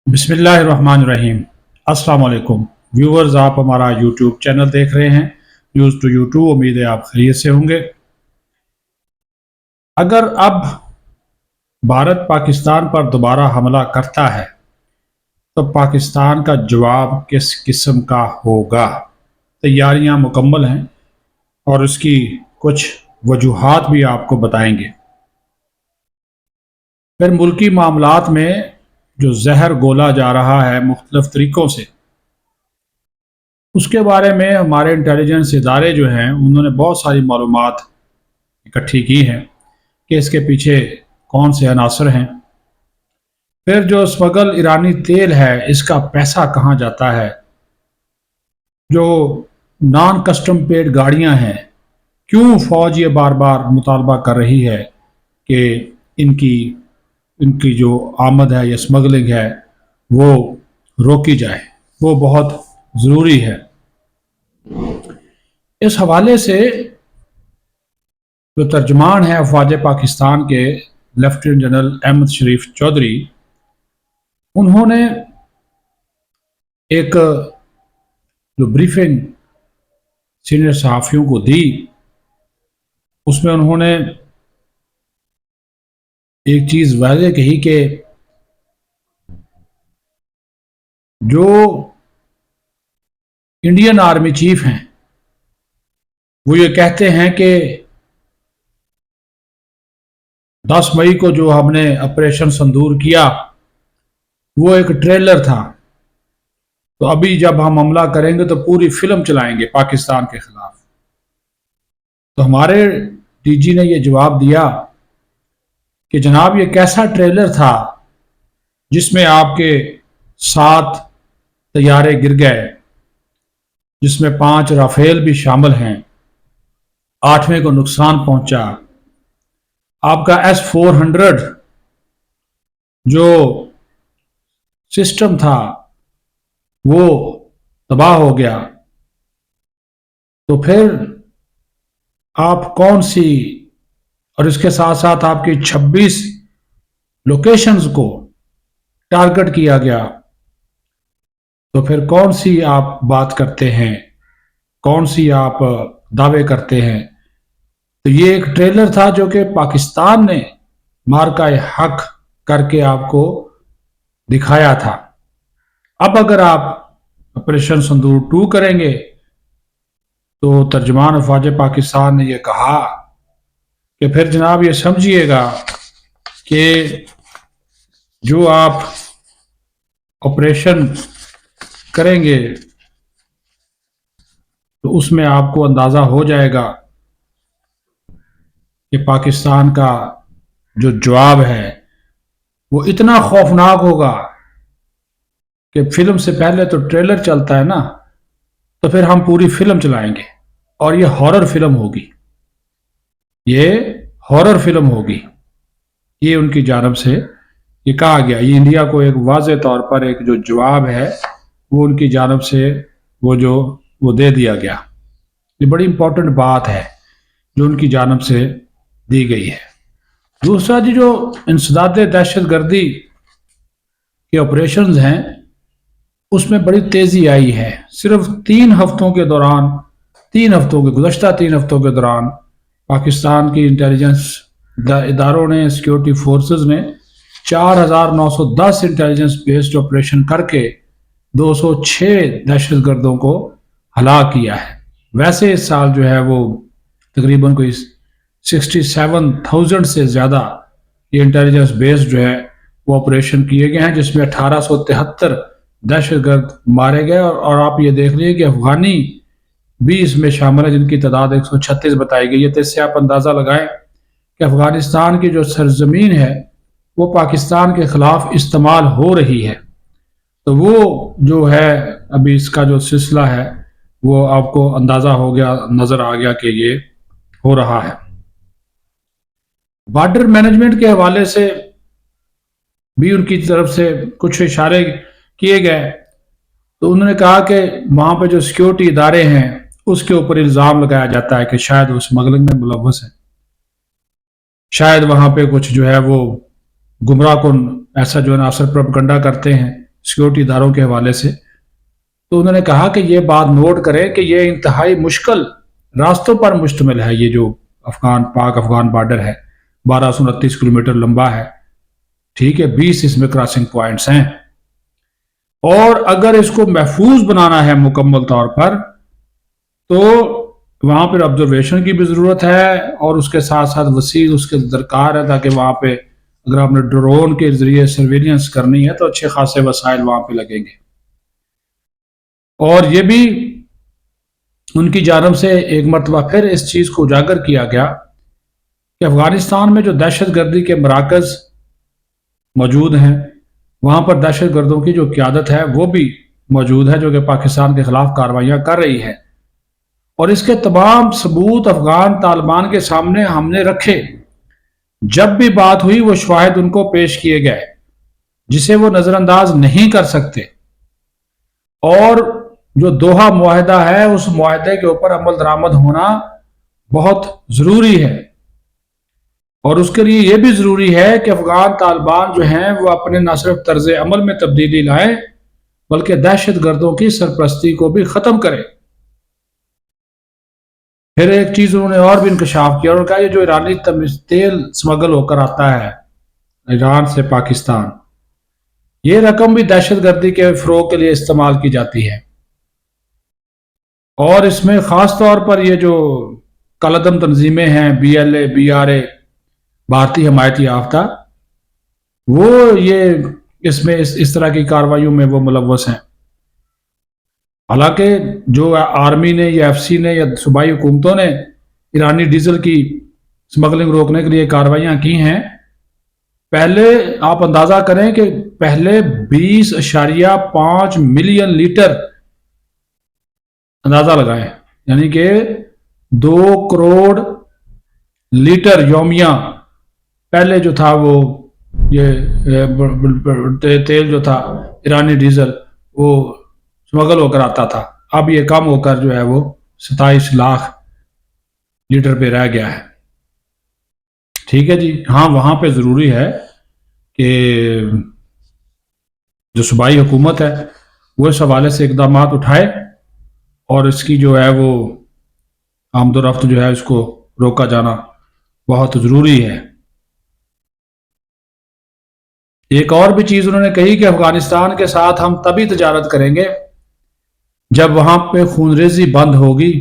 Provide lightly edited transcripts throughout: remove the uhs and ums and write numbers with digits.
بسم اللہ الرحمن الرحیم۔ السلام علیکم ویورز، آپ ہمارا یوٹیوب چینل دیکھ رہے ہیں نیوز ٹو یوٹیوب۔ امید ہے آپ خیریت سے ہوں گے۔ اگر اب بھارت پاکستان پر دوبارہ حملہ کرتا ہے تو پاکستان کا جواب کس قسم کا ہوگا؟ تیاریاں مکمل ہیں اور اس کی کچھ وجوہات بھی آپ کو بتائیں گے۔ پھر ملکی معاملات میں جو زہر گولا جا رہا ہے مختلف طریقوں سے، اس کے بارے میں ہمارے انٹیلیجنس ادارے جو ہیں انہوں نے بہت ساری معلومات اکٹھی کی ہیں کہ اس کے پیچھے کون سے عناصر ہیں۔ پھر جو اسمگل ایرانی تیل ہے، اس کا پیسہ کہاں جاتا ہے؟ جو نان کسٹم پیڈ گاڑیاں ہیں، کیوں فوج یہ بار بار مطالبہ کر رہی ہے کہ ان کی جو آمد ہے یا اسمگلنگ ہے وہ روکی جائے، وہ بہت ضروری ہے۔ اس حوالے سے جو ترجمان ہے افواج پاکستان کے لیفٹیننٹ جنرل احمد شریف چودھری، انہوں نے ایک جو بریفنگ سینئر صحافیوں کو دی، اس میں انہوں نے ایک چیز واضح کہی کہ جو انڈین آرمی چیف ہیں وہ یہ کہتے ہیں کہ 10 مئی کو جو ہم نے آپریشن سندور کیا وہ ایک ٹریلر تھا، تو ابھی جب ہم حملہ کریں گے تو پوری فلم چلائیں گے پاکستان کے خلاف۔ تو ہمارے ڈی جی نے یہ جواب دیا کہ جناب یہ کیسا ٹریلر تھا جس میں آپ کے 7 طیارے گر گئے، جس میں 5 رافیل بھی شامل ہیں، 8ویں کو نقصان پہنچا۔ آپ کا S-400 جو سسٹم تھا وہ تباہ ہو گیا۔ تو پھر آپ کون سی، اور اس کے ساتھ ساتھ آپ کی 26 لوکیشنز کو ٹارگٹ کیا گیا، تو پھر کون سی آپ بات کرتے ہیں، کون سی آپ دعوے کرتے ہیں؟ تو یہ ایک ٹریلر تھا جو کہ پاکستان نے مارکہ حق کر کے آپ کو دکھایا تھا۔ اب اگر آپ آپریشن سندور 2 کریں گے تو ترجمان افواج پاکستان نے یہ کہا کہ پھر جناب یہ سمجھیے گا کہ جو آپ آپریشن کریں گے تو اس میں آپ کو اندازہ ہو جائے گا کہ پاکستان کا جو جواب ہے وہ اتنا خوفناک ہوگا کہ فلم سے پہلے تو ٹریلر چلتا ہے نا، تو پھر ہم پوری فلم چلائیں گے، اور یہ ہارر فلم ہوگی، یہ ہارر فلم ہوگی۔ یہ ان کی جانب سے یہ کہا گیا، یہ انڈیا کو ایک واضح طور پر ایک جو جواب ہے وہ ان کی جانب سے وہ دے دیا گیا۔ یہ بڑی امپورٹنٹ بات ہے جو ان کی جانب سے دی گئی ہے۔ دوسرا جی، جو انسداد دہشت گردی کے آپریشنز ہیں اس میں بڑی تیزی آئی ہے۔ صرف 3 ہفتوں کے دوران، گزشتہ 3 ہفتوں کے دوران پاکستان کی انٹیلیجنس اداروں نے، سیکیورٹی فورسز نے 4910 انٹیلیجنس بیسڈ آپریشن کر کے 206 دہشت گردوں کو ہلاک کیا ہے۔ ویسے اس سال جو ہے وہ تقریباً کوئی 67,000 سے زیادہ یہ انٹیلیجنس بیسڈ جو ہے وہ آپریشن کیے گئے ہیں، جس میں 1873 دہشت گرد مارے گئے، اور آپ یہ دیکھ لیے کہ افغانی بھی اس میں شامل ہے جن کی تعداد 136 بتائی گئی ہے۔ تو اس سے آپ اندازہ لگائیں کہ افغانستان کی جو سرزمین ہے وہ پاکستان کے خلاف استعمال ہو رہی ہے۔ تو وہ جو ہے ابھی اس کا جو سلسلہ ہے وہ آپ کو اندازہ ہو گیا، نظر آ گیا کہ یہ ہو رہا ہے۔ بارڈر مینجمنٹ کے حوالے سے بھی ان کی طرف سے کچھ اشارے کیے گئے، تو انہوں نے کہا کہ وہاں پہ جو سیکیورٹی ادارے ہیں اس کے اوپر الزام لگایا جاتا ہے کہ شاید وہ اسمگلنگ میں ملوث ہے، شاید وہاں پہ کچھ جو ہے وہ گمراہ کن ایسا جو عناصر پروپیگنڈا کرتے ہیں سیکورٹی اداروں کے حوالے سے، تو انہوں نے کہا کہ یہ بات نوٹ کریں کہ یہ انتہائی مشکل راستوں پر مشتمل ہے، یہ جو پاک افغان بارڈر ہے 1229 کلومیٹر لمبا ہے، ٹھیک ہے، 20 اس میں کراسنگ پوائنٹس ہیں، اور اگر اس کو محفوظ بنانا ہے مکمل طور پر تو وہاں پر آبزرویشن کی بھی ضرورت ہے، اور اس کے ساتھ ساتھ وسیع اس کے درکار ہے، تاکہ وہاں پہ اگر آپ نے ڈرون کے ذریعے سرویلنس کرنی ہے تو اچھے خاصے وسائل وہاں پہ لگیں گے۔ اور یہ بھی ان کی جانب سے ایک مرتبہ پھر اس چیز کو اجاگر کیا گیا کہ افغانستان میں جو دہشت گردی کے مراکز موجود ہیں، وہاں پر دہشت گردوں کی جو قیادت ہے وہ بھی موجود ہے، جو کہ پاکستان کے خلاف کارروائیاں کر رہی ہے، اور اس کے تمام ثبوت افغان طالبان کے سامنے ہم نے رکھے۔ جب بھی بات ہوئی وہ شواہد ان کو پیش کیے گئے جسے وہ نظر انداز نہیں کر سکتے، اور جو دوحہ معاہدہ ہے اس معاہدے کے اوپر عمل درآمد ہونا بہت ضروری ہے، اور اس کے لیے یہ بھی ضروری ہے کہ افغان طالبان جو ہیں وہ اپنے نہ صرف طرز عمل میں تبدیلی لائیں بلکہ دہشت گردوں کی سرپرستی کو بھی ختم کریں۔ پھر ایک چیز انہوں نے اور بھی انکشاف کیا، انہوں نے کہا یہ جو ایرانی تیل سمگل ہو کر آتا ہے ایران سے پاکستان، یہ رقم بھی دہشت گردی کے فروغ کے لیے استعمال کی جاتی ہے، اور اس میں خاص طور پر یہ جو کالعدم تنظیمیں ہیں، B L A, B R A, بھارتی حمایت یافتہ، وہ یہ اس میں اس طرح کی کارروائیوں میں وہ ملوث ہیں۔ حالانکہ جو آرمی نے یا ایف سی نے یا صوبائی حکومتوں نے ایرانی ڈیزل کی سمگلنگ روکنے کے لیے کارروائیاں کی ہیں، پہلے آپ اندازہ کریں کہ پہلے 20.5 ملین لیٹر، اندازہ لگائیں، یعنی کہ 2 کروڑ لیٹر یومیہ پہلے جو تھا وہ یہ تیل جو تھا ایرانی ڈیزل وہ سمگل ہو کر آتا تھا، اب یہ کم ہو کر جو ہے وہ 27 لاکھ لیٹر پہ رہ گیا ہے۔ ٹھیک ہے جی، ہاں وہاں پہ ضروری ہے کہ جو صوبائی حکومت ہے وہ اس حوالے سے اقدامات اٹھائے، اور اس کی جو ہے وہ آمد و رفت جو ہے اس کو روکا جانا بہت ضروری ہے۔ ایک اور بھی چیز انہوں نے کہی کہ افغانستان کے ساتھ ہم تبھی تجارت کریں گے جب وہاں پہ خون ریزی بند ہوگی،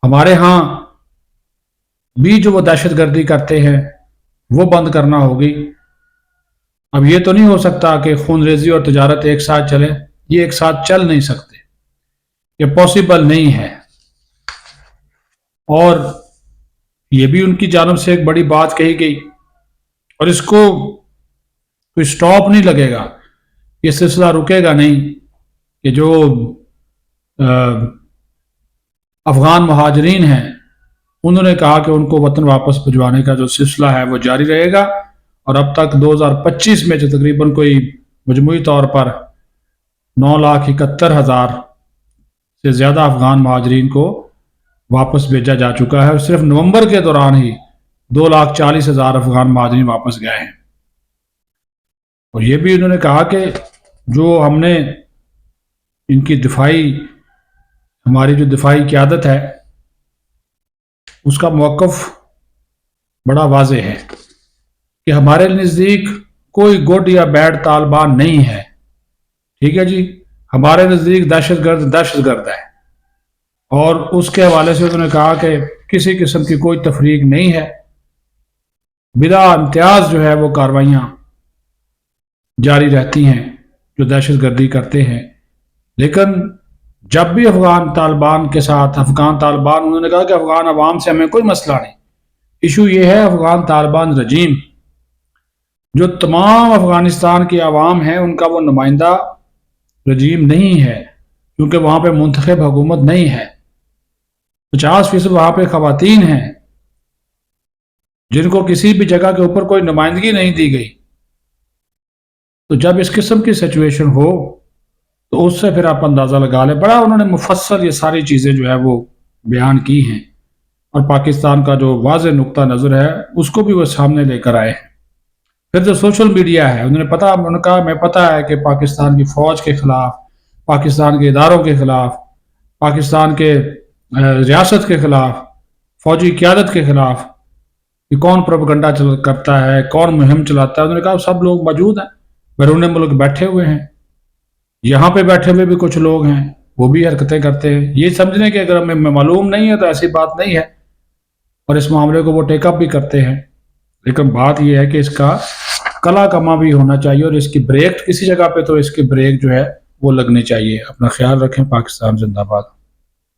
ہمارے ہاں بھی جو وہ دہشت گردی کرتے ہیں وہ بند کرنا ہوگی۔ اب یہ تو نہیں ہو سکتا کہ خون ریزی اور تجارت ایک ساتھ چلے، یہ ایک ساتھ چل نہیں سکتے، یہ پاسبل نہیں ہے، اور یہ بھی ان کی جانب سے ایک بڑی بات کہی گئی، اور اس کو کوئی سٹاپ نہیں لگے گا، یہ سلسلہ رکے گا نہیں کہ جو افغان مہاجرین ہیں انہوں نے کہا کہ ان کو وطن واپس بھجوانے کا جو سلسلہ ہے وہ جاری رہے گا، اور اب تک 2025 میں جو تقریباً کوئی مجموعی طور پر 9,71,000 سے زیادہ افغان مہاجرین کو واپس بھیجا جا چکا ہے، اور صرف نومبر کے دوران ہی 2,40,000 افغان مہاجرین واپس گئے ہیں۔ اور یہ بھی انہوں نے کہا کہ جو ہم نے ان کی ہماری جو دفاعی قیادت ہے اس کا موقف بڑا واضح ہے کہ ہمارے نزدیک کوئی گڈ یا بیڈ طالبان نہیں ہے، ٹھیک ہے جی، ہمارے نزدیک دہشت گرد ہے، اور اس کے حوالے سے انہوں نے کہا کہ کسی قسم کی کوئی تفریق نہیں ہے، بلا امتیاز جو ہے وہ کارروائیاں جاری رہتی ہیں جو دہشت گردی کرتے ہیں۔ لیکن جب بھی افغان طالبان انہوں نے کہا کہ افغان عوام سے ہمیں کوئی مسئلہ نہیں، ایشو یہ ہے افغان طالبان رجیم، جو تمام افغانستان کی عوام ہیں ان کا وہ نمائندہ رجیم نہیں ہے، کیونکہ وہاں پہ منتخب حکومت نہیں ہے، 50% وہاں پہ خواتین ہیں جن کو کسی بھی جگہ کے اوپر کوئی نمائندگی نہیں دی گئی۔ تو جب اس قسم کی سچویشن ہو تو اس سے پھر آپ اندازہ لگا لیں، بڑا انہوں نے مفصل یہ ساری چیزیں جو ہے وہ بیان کی ہیں، اور پاکستان کا جو واضح نقطہ نظر ہے اس کو بھی وہ سامنے لے کر آئے ہیں۔ پھر جو سوشل میڈیا ہے انہوں نے کہا میں پتہ ہے کہ پاکستان کی فوج کے خلاف، پاکستان کے اداروں کے خلاف، پاکستان کے ریاست کے خلاف، فوجی قیادت کے خلاف کہ کون پروپیگنڈا کرتا ہے، کون مہم چلاتا ہے. انہوں نے کہا سب لوگ موجود ہیں، بیرون ملک بیٹھے ہوئے ہیں، یہاں پہ بیٹھے ہوئے بھی کچھ لوگ ہیں وہ بھی حرکتیں کرتے ہیں. یہ سمجھنے کہ اگر ہمیں معلوم نہیں ہے تو ایسی بات نہیں ہے، اور اس معاملے کو وہ ٹیک اپ بھی کرتے ہیں. لیکن بات یہ ہے کہ اس کا کلا کما بھی ہونا چاہیے، اور اس کی بریک کسی جگہ پہ تو اس کی بریک جو ہے وہ لگنی چاہیے. اپنا خیال رکھیں. پاکستان زندہ باد.